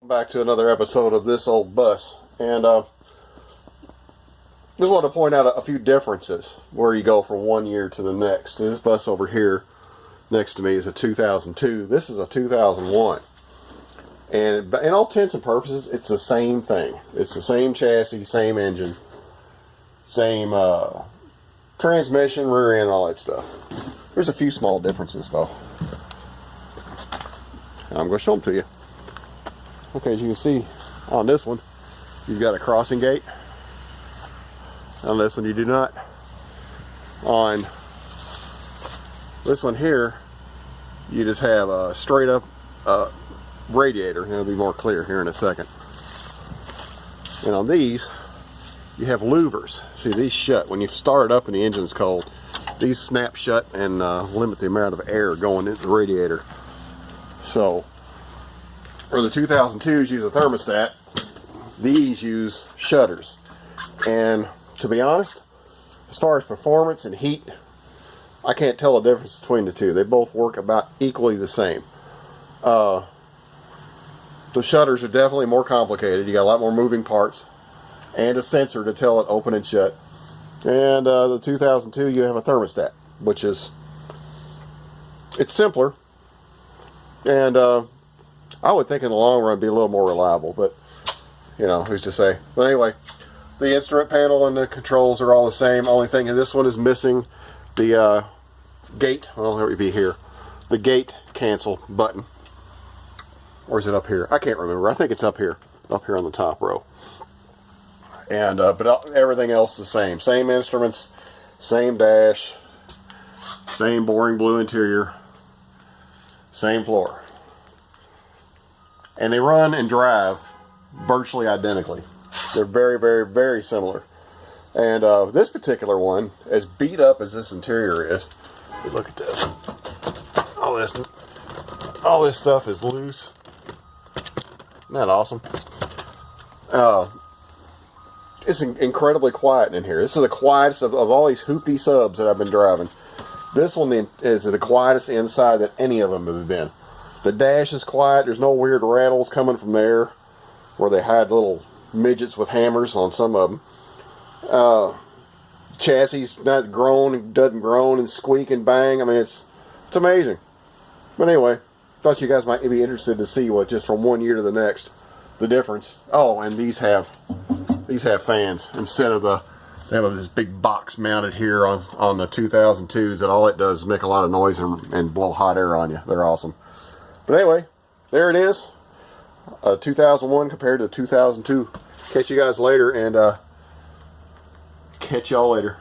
Back to another episode of This Old Bus, and just want to point out a few differences where you go from one year to the next. This bus over here next to me is a 2002. This is a 2001, and in all intents and purposes, it's the same thing. It's the same chassis, same engine, same transmission, rear end, all that stuff. There's a few small differences though, and I'm going to show them to you. Okay, as you can see on this one, you've got a crossing gate. On this one, you do not. On this one here, you just have a straight up radiator, and it'll be more clear here in a second. And on these, you have louvers. See, these shut. When you start it up and the engine's cold, these snap shut and limit the amount of air going into the radiator. So, or the 2002s use a thermostat, these use shutters. And to be honest, as far as performance and heat, I can't tell the difference between the two. They both work about equally the same. The shutters are definitely more complicated. You got a lot more moving parts and a sensor to tell it open and shut. And the 2002, you have a thermostat, which is, it's simpler. And I would think in the long run it'd be a little more reliable, but you know, who's to say? But anyway, the instrument panel and the controls are all the same. Only thing in this one is missing the gate. Well, it would be here. The gate cancel button. Or is it up here? I can't remember. I think it's up here on the top row. And but everything else the same. Same instruments, same dash, same boring blue interior, same floor. And they run and drive virtually identically. They're very, very, very similar. And this particular one, as beat up as this interior is, look at this. All this stuff is loose. Isn't that awesome? It's incredibly quiet in here. This is the quietest of all these hoopty subs that I've been driving. This one is the quietest inside that any of them have been. The dash is quiet. There's no weird rattles coming from there where they hide little midgets with hammers on some of them. Chassis not groan, doesn't groan and squeak and bang. I mean, it's amazing. But anyway, thought you guys might be interested to see what just from one year to the next, the difference. Oh, and these have fans instead of they have this big box mounted here on the 2002s that all it does is make a lot of noise and blow hot air on you. They're awesome. But anyway, there it is. 2001 compared to 2002. Catch you guys later, and catch y'all later.